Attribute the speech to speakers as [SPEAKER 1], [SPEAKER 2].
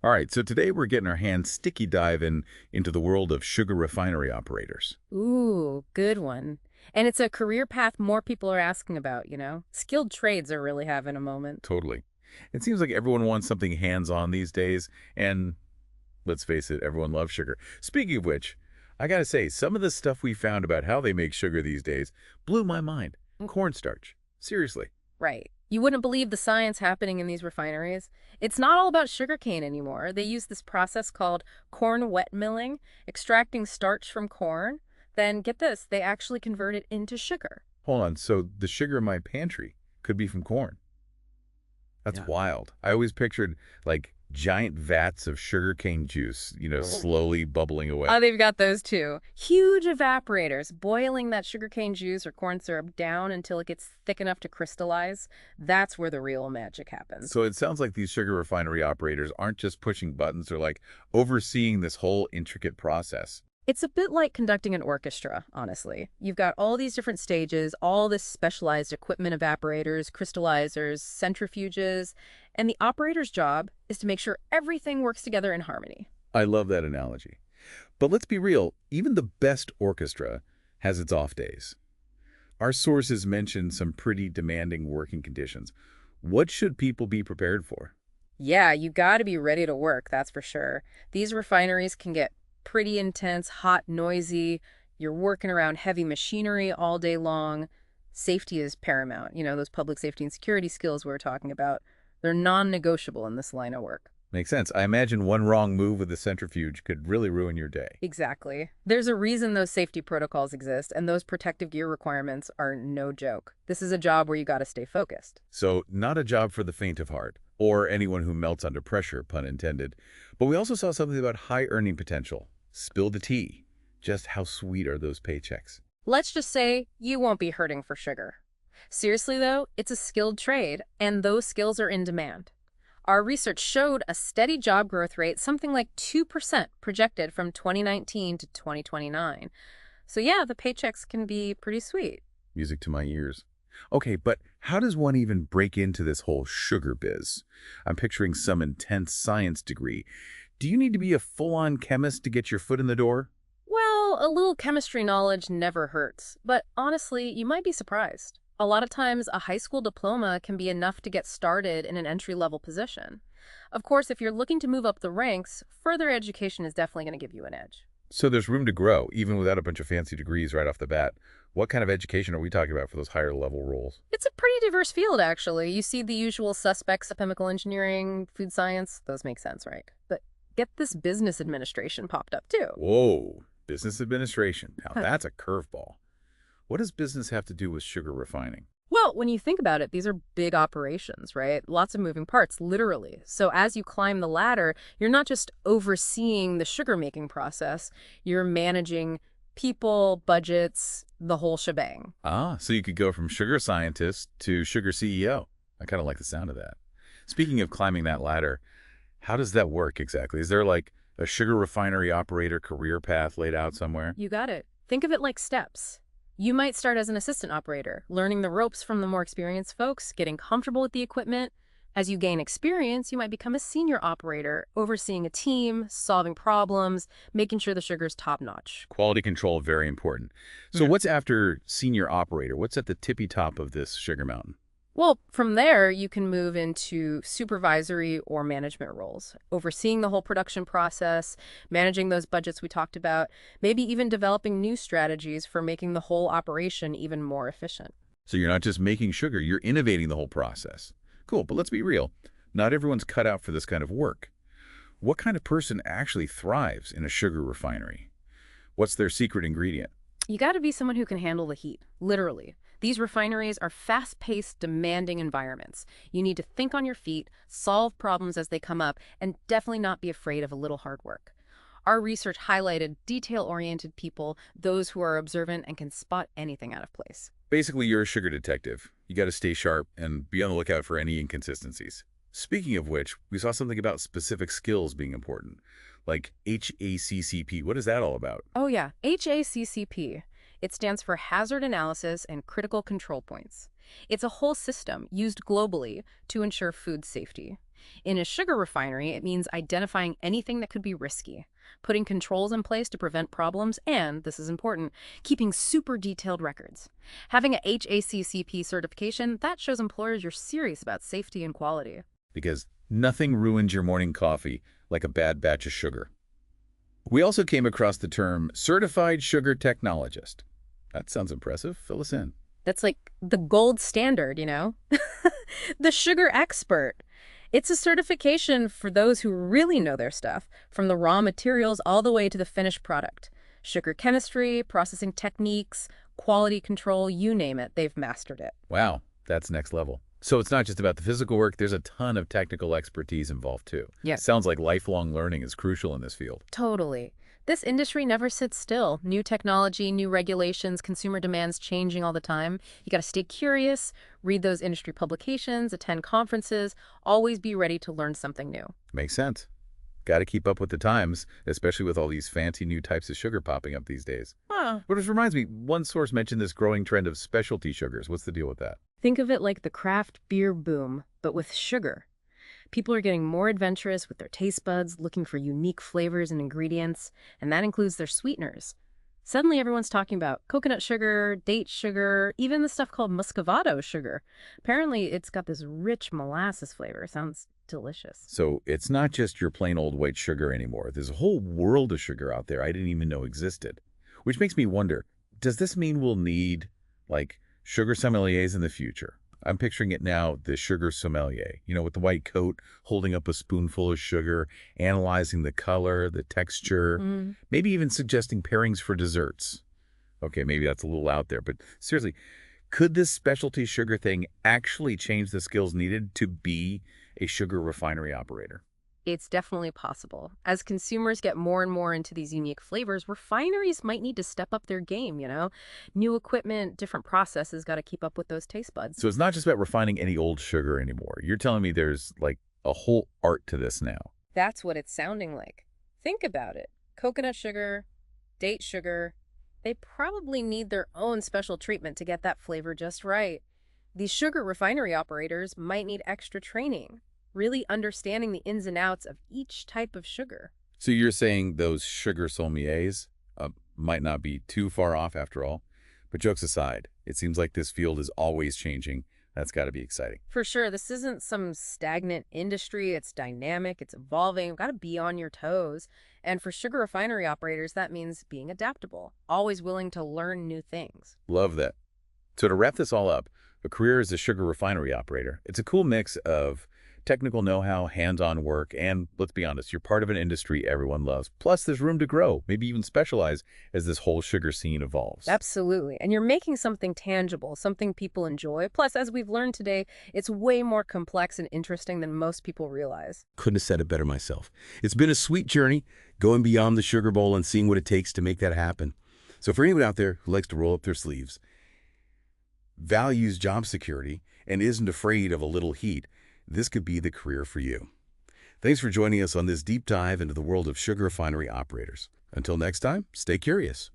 [SPEAKER 1] All right, so today we're getting our hands sticky diving into the world of sugar refinery operators.
[SPEAKER 2] Ooh, good one. And it's a career path more people are asking about. Skilled trades are really having a moment.
[SPEAKER 1] Totally. It seems like everyone wants something hands-on these days, and let's face it, everyone loves sugar. Speaking of which, I gotta say, some of the stuff we found about how they make sugar these days blew my mind. Cornstarch. Seriously.
[SPEAKER 2] Right. You wouldn't believe the science happening in these refineries. It's not all about sugarcane anymore. They use this process called corn wet milling, extracting starch from corn. Then get this, they actually convert it into sugar.
[SPEAKER 1] Hold on, so the sugar in my pantry could be from corn. That's
[SPEAKER 2] Yeah.
[SPEAKER 1] wild. I always pictured, like, giant vats of sugarcane juice, slowly bubbling away.
[SPEAKER 2] Oh, they've got those too. Huge evaporators, boiling that sugarcane juice or corn syrup down until it gets thick enough to crystallize. That's where the real magic happens.
[SPEAKER 1] So it sounds like these sugar refinery operators aren't just pushing buttons, they're like overseeing this whole intricate process.
[SPEAKER 2] It's a bit like conducting an orchestra, honestly. You've got all these different stages, all this specialized equipment, evaporators, crystallizers, centrifuges, and the operator's job is to make sure everything works together in harmony.
[SPEAKER 1] I love that analogy. But let's be real, even the best orchestra has its off days. Our sources mention some pretty demanding working conditions. What should people be prepared for?
[SPEAKER 2] Yeah, you got to be ready to work, that's for sure. These refineries can get pretty intense, hot, noisy. You're working around heavy machinery all day long. Safety is paramount. Those public safety and security skills we were talking about, they're non-negotiable in this line of work.
[SPEAKER 1] Makes sense. I imagine one wrong move with the centrifuge could really ruin your day.
[SPEAKER 2] Exactly. There's a reason those safety protocols exist, and those protective gear requirements are no joke. This is a job where you got to stay focused.
[SPEAKER 1] So, not a job for the faint of heart, or anyone who melts under pressure, pun intended. But we also saw something about high earning potential. Spill the tea. Just how sweet are those paychecks?
[SPEAKER 2] Let's just say you won't be hurting for sugar. Seriously, though, it's a skilled trade, and those skills are in demand. Our research showed a steady job growth rate, something like 2% projected from 2019 to 2029. So yeah, the paychecks can be pretty sweet.
[SPEAKER 1] Music to my ears. Okay, but how does one even break into this whole sugar biz? I'm picturing some intense science degree. Do you need to be a full-on chemist to get your foot in the door?
[SPEAKER 2] Well, a little chemistry knowledge never hurts, but honestly, you might be surprised. A lot of times, a high school diploma can be enough to get started in an entry-level position. Of course, if you're looking to move up the ranks, further education is definitely going to give you an edge.
[SPEAKER 1] So there's room to grow, even without a bunch of fancy degrees right off the bat. What kind of education are we talking about for those higher level roles?
[SPEAKER 2] It's a pretty diverse field, actually. You see the usual suspects of chemical engineering, food science. Those make sense, right? But get this business administration popped up, too.
[SPEAKER 1] Whoa, business administration. Now that's a curveball. What does business have to do with sugar refining?
[SPEAKER 2] Well, when you think about it, these are big operations, right? Lots of moving parts, literally. So as you climb the ladder, you're not just overseeing the sugar making process, you're managing people, budgets, the whole shebang.
[SPEAKER 1] Ah, so you could go from sugar scientist to sugar CEO. I kind of like the sound of that. Speaking of climbing that ladder, how does that work exactly? Is there like a sugar refinery operator career path laid out somewhere?
[SPEAKER 2] You got it. Think of it like steps. You might start as an assistant operator, learning the ropes from the more experienced folks, getting comfortable with the equipment. As you gain experience, you might become a senior operator, overseeing a team, solving problems, making sure the sugar's top-notch.
[SPEAKER 1] Quality control, very important. So what's after senior operator? What's at the tippy top of this sugar mountain?
[SPEAKER 2] Well, from there, you can move into supervisory or management roles, overseeing the whole production process, managing those budgets we talked about, maybe even developing new strategies for making the whole operation even more efficient.
[SPEAKER 1] So you're not just making sugar, you're innovating the whole process. Cool, but let's be real. Not everyone's cut out for this kind of work. What kind of person actually thrives in a sugar refinery? What's their secret ingredient?
[SPEAKER 2] You got to be someone who can handle the heat, literally. These refineries are fast-paced, demanding environments. You need to think on your feet, solve problems as they come up, and definitely not be afraid of a little hard work. Our research highlighted detail-oriented people, those who are observant and can spot anything out of place.
[SPEAKER 1] Basically, you're a sugar detective. You got to stay sharp and be on the lookout for any inconsistencies. Speaking of which, we saw something about specific skills being important, like HACCP. What is that all about?
[SPEAKER 2] Oh yeah, HACCP. It stands for Hazard Analysis and Critical Control Points. It's a whole system used globally to ensure food safety. In a sugar refinery, it means identifying anything that could be risky, putting controls in place to prevent problems, and, this is important, keeping super detailed records. Having a HACCP certification, that shows employers you're serious about safety and quality.
[SPEAKER 1] Because nothing ruins your morning coffee like a bad batch of sugar. We also came across the term Certified Sugar Technologist. That sounds impressive. Fill us in.
[SPEAKER 2] That's like the gold standard, you know? The sugar expert. It's a certification for those who really know their stuff, from the raw materials all the way to the finished product. Sugar chemistry, processing techniques, quality control, you name it, they've mastered it.
[SPEAKER 1] Wow, that's next level. So it's not just about the physical work, there's a ton of technical expertise involved too.
[SPEAKER 2] Yes.
[SPEAKER 1] Sounds like lifelong learning is crucial in this field.
[SPEAKER 2] Totally. This industry never sits still. New technology, new regulations, consumer demands changing all the time. You got to stay curious, read those industry publications, attend conferences, always be ready to learn something new.
[SPEAKER 1] Makes sense. Got to keep up with the times, especially with all these fancy new types of sugar popping up these days.
[SPEAKER 2] Huh.
[SPEAKER 1] Which reminds me, one source mentioned this growing trend of specialty sugars. What's the deal with that?
[SPEAKER 2] Think of it like the craft beer boom, but with sugar. People are getting more adventurous with their taste buds, looking for unique flavors and ingredients, and that includes their sweeteners. Suddenly everyone's talking about coconut sugar, date sugar, even the stuff called muscovado sugar. Apparently it's got this rich molasses flavor. Sounds delicious.
[SPEAKER 1] So it's not just your plain old white sugar anymore. There's a whole world of sugar out there I didn't even know existed. Which makes me wonder, does this mean we'll need, like, sugar sommeliers in the future? I'm picturing it now, the sugar sommelier, with the white coat, holding up a spoonful of sugar, analyzing the color, the texture, maybe even suggesting pairings for desserts. Okay, maybe that's a little out there, but seriously, could this specialty sugar thing actually change the skills needed to be a sugar refinery operator?
[SPEAKER 2] It's definitely possible. As consumers get more and more into these unique flavors, refineries might need to step up their game. New equipment, different processes, got to keep up with those taste buds.
[SPEAKER 1] So it's not just about refining any old sugar anymore. You're telling me there's, like, a whole art to this now.
[SPEAKER 2] That's what it's sounding like. Think about it. Coconut sugar, date sugar, they probably need their own special treatment to get that flavor just right. These sugar refinery operators might need extra training, really understanding the ins and outs of each type of sugar.
[SPEAKER 1] So you're saying those sugar sommeliers might not be too far off after all? But jokes aside, it seems like this field is always changing. That's got to be exciting.
[SPEAKER 2] For sure, this isn't some stagnant industry. It's dynamic, it's evolving. You've got to be on your toes. And for sugar refinery operators, that means being adaptable, always willing to learn new things.
[SPEAKER 1] Love that. So to wrap this all up, a career as a sugar refinery operator, it's a cool mix of technical know-how, hands-on work, and let's be honest, you're part of an industry everyone loves. Plus, there's room to grow, maybe even specialize as this whole sugar scene evolves.
[SPEAKER 2] Absolutely. And you're making something tangible, something people enjoy. Plus, as we've learned today, it's way more complex and interesting than most people realize.
[SPEAKER 3] Couldn't have said it better myself. It's been a sweet journey, going beyond the sugar bowl and seeing what it takes to make that happen. So for anyone out there who likes to roll up their sleeves, values job security, and isn't afraid of a little heat, this could be the career for you. Thanks for joining us on this deep dive into the world of sugar refinery operators. Until next time, stay curious.